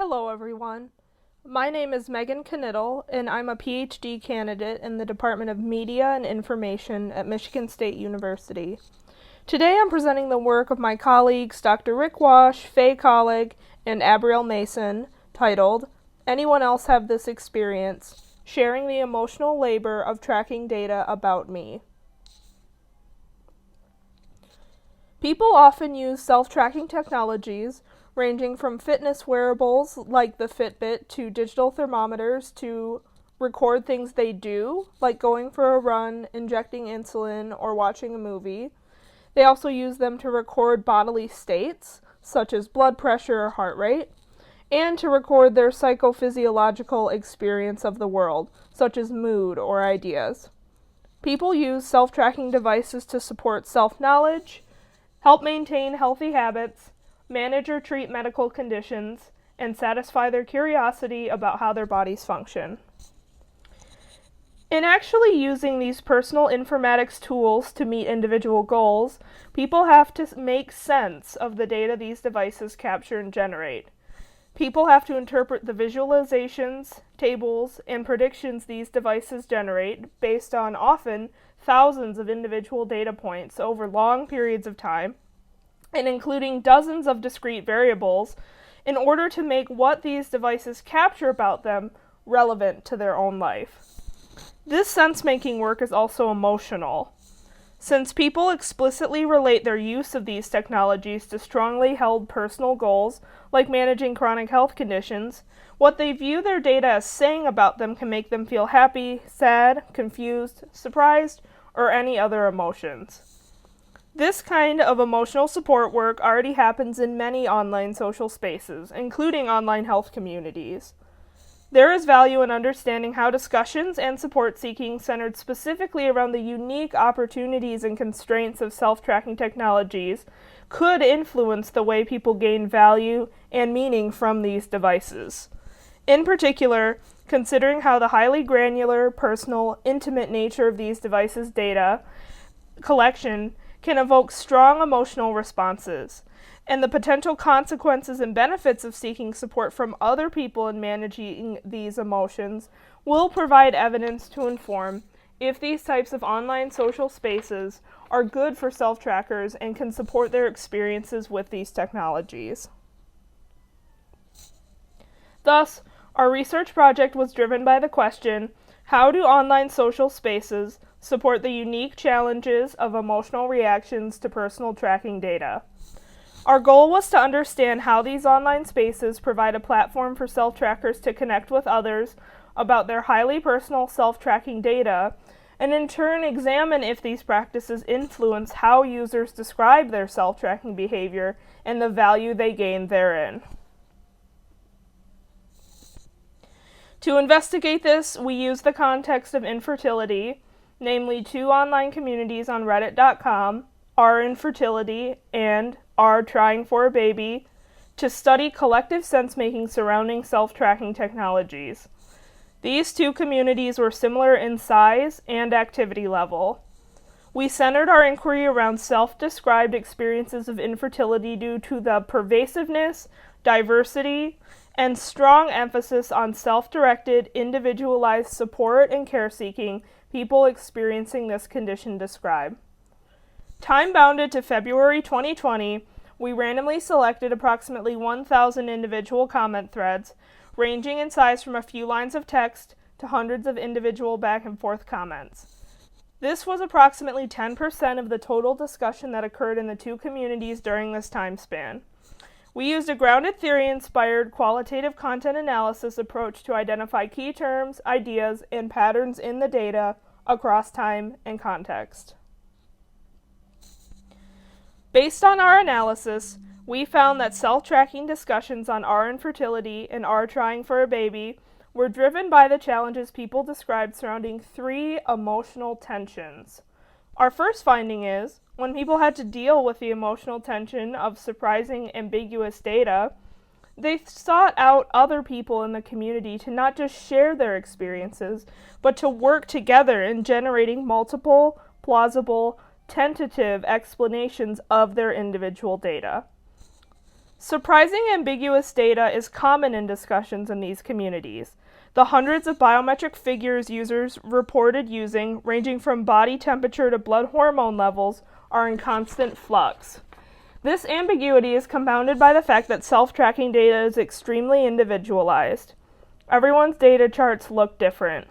Hello everyone. My name is Megan Knittel, and I'm a PhD candidate in the Department of Media and Information at Michigan State University. Today I'm presenting the work of my colleagues Dr. Rick Wash, Faye Kollig, and Abrielle Mason, titled, Anyone Else Have This Experience? Sharing the Emotional Labor of Tracking Data About Me. People often use self-tracking technologies ranging from fitness wearables like the Fitbit to digital thermometers to record things they do, like going for a run, injecting insulin, or watching a movie. They also use them to record bodily states, such as blood pressure or heart rate, and to record their psychophysiological experience of the world, such as mood or ideas. People use self-tracking devices to support self-knowledge, help maintain healthy habits, manage or treat medical conditions, and satisfy their curiosity about how their bodies function. In actually using these personal informatics tools to meet individual goals, people have to make sense of the data these devices capture and generate. People have to interpret the visualizations, tables, and predictions these devices generate based on often thousands of individual data points over long periods of time, and including dozens of discrete variables, in order to make what these devices capture about them relevant to their own life. This sense-making work is also emotional. Since people explicitly relate their use of these technologies to strongly held personal goals, like managing chronic health conditions, what they view their data as saying about them can make them feel happy, sad, confused, surprised, or any other emotions. This kind of emotional support work already happens in many online social spaces, including online health communities. There is value in understanding how discussions and support seeking centered specifically around the unique opportunities and constraints of self-tracking technologies could influence the way people gain value and meaning from these devices. In particular, considering how the highly granular, personal, intimate nature of these devices' data collection can evoke strong emotional responses, and the potential consequences and benefits of seeking support from other people in managing these emotions will provide evidence to inform if these types of online social spaces are good for self-trackers and can support their experiences with these technologies. Thus, our research project was driven by the question, how do online social spaces support the unique challenges of emotional reactions to personal tracking data? Our goal was to understand how these online spaces provide a platform for self-trackers to connect with others about their highly personal self-tracking data, and in turn examine if these practices influence how users describe their self-tracking behavior and the value they gain therein. To investigate this, we used the context of infertility, namely two online communities on reddit.com, r/infertility and r/trying-for-a-baby, to study collective sense-making surrounding self-tracking technologies. These two communities were similar in size and activity level. We centered our inquiry around self-described experiences of infertility due to the pervasiveness, diversity, and strong emphasis on self-directed, individualized support and care-seeking people experiencing this condition describe. Time-bounded to February 2020, we randomly selected approximately 1,000 individual comment threads, ranging in size from a few lines of text to hundreds of individual back-and-forth comments. This was approximately 10% of the total discussion that occurred in the two communities during this time span. We used a grounded theory-inspired qualitative content analysis approach to identify key terms, ideas, and patterns in the data across time and context. Based on our analysis, we found that self-tracking discussions on r/infertility and r/trying-for-a-baby were driven by the challenges people described surrounding three emotional tensions. Our first finding is, when people had to deal with the emotional tension of surprising ambiguous data, they sought out other people in the community to not just share their experiences, but to work together in generating multiple, plausible, tentative explanations of their individual data. Surprising ambiguous data is common in discussions in these communities. The hundreds of biometric figures users reported using, ranging from body temperature to blood hormone levels, are in constant flux. This ambiguity is compounded by the fact that self-tracking data is extremely individualized. Everyone's data charts look different.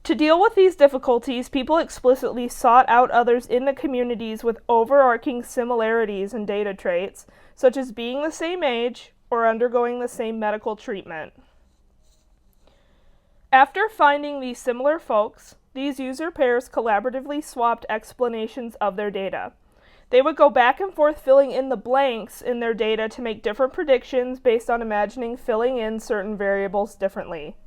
To deal with these difficulties, people explicitly sought out others in the communities with overarching similarities in data traits, such as being the same age or undergoing the same medical treatment. After finding these similar folks, these user pairs collaboratively swapped explanations of their data. They would go back and forth filling in the blanks in their data to make different predictions based on imagining filling in certain variables differently.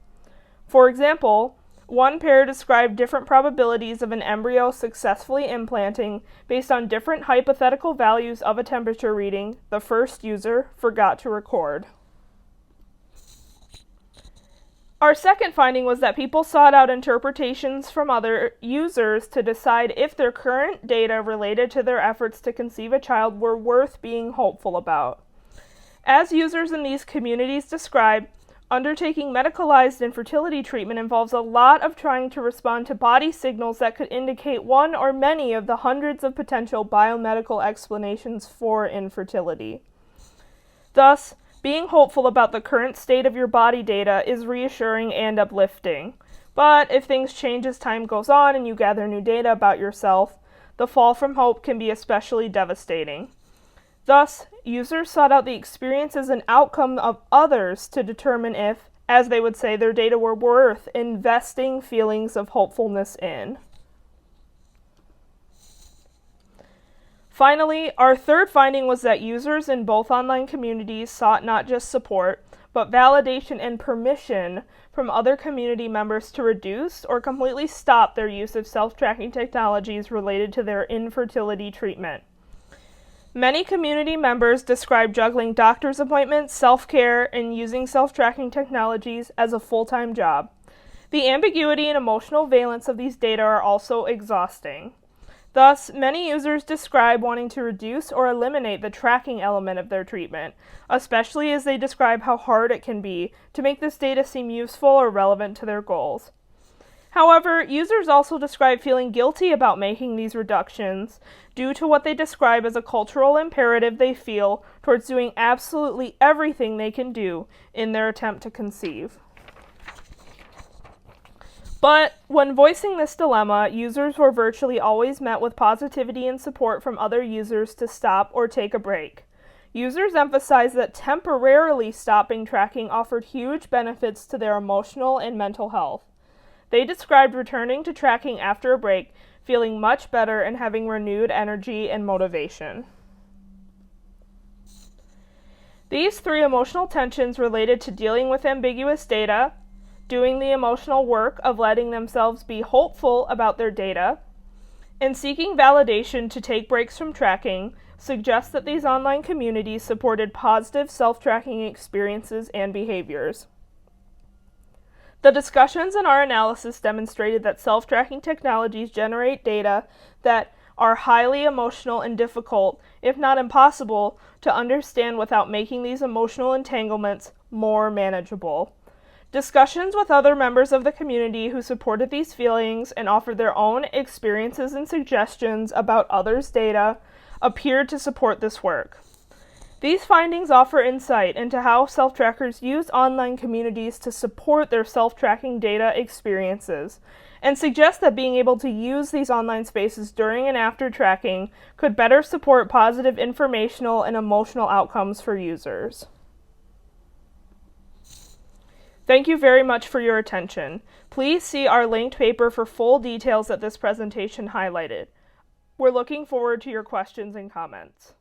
For example, one pair described different probabilities of an embryo successfully implanting based on different hypothetical values of a temperature reading the first user forgot to record. Our second finding was that people sought out interpretations from other users to decide if their current data related to their efforts to conceive a child were worth being hopeful about. As users in these communities describe, undertaking medicalized infertility treatment involves a lot of trying to respond to body signals that could indicate one or many of the hundreds of potential biomedical explanations for infertility. Thus, being hopeful about the current state of your body data is reassuring and uplifting. But if things change as time goes on and you gather new data about yourself, the fall from hope can be especially devastating. Thus, users sought out the experiences and outcome of others to determine if, as they would say, their data were worth investing feelings of hopefulness in. Finally, our third finding was that users in both online communities sought not just support, but validation and permission from other community members to reduce or completely stop their use of self-tracking technologies related to their infertility treatment. Many community members describe juggling doctor's appointments, self-care, and using self-tracking technologies as a full-time job. The ambiguity and emotional valence of these data are also exhausting. Thus, many users describe wanting to reduce or eliminate the tracking element of their treatment, especially as they describe how hard it can be to make this data seem useful or relevant to their goals. However, users also describe feeling guilty about making these reductions due to what they describe as a cultural imperative they feel towards doing absolutely everything they can do in their attempt to conceive. But when voicing this dilemma, users were virtually always met with positivity and support from other users to stop or take a break. Users emphasized that temporarily stopping tracking offered huge benefits to their emotional and mental health. They described returning to tracking after a break, feeling much better and having renewed energy and motivation. These three emotional tensions related to dealing with ambiguous data, doing the emotional work of letting themselves be hopeful about their data, and seeking validation to take breaks from tracking suggest that these online communities supported positive self-tracking experiences and behaviors. The discussions in our analysis demonstrated that self-tracking technologies generate data that are highly emotional and difficult, if not impossible, to understand without making these emotional entanglements more manageable. Discussions with other members of the community who supported these feelings and offered their own experiences and suggestions about others' data appeared to support this work. These findings offer insight into how self-trackers use online communities to support their self-tracking data experiences, and suggest that being able to use these online spaces during and after tracking could better support positive informational and emotional outcomes for users. Thank you very much for your attention. Please see our linked paper for full details that this presentation highlighted. We're looking forward to your questions and comments.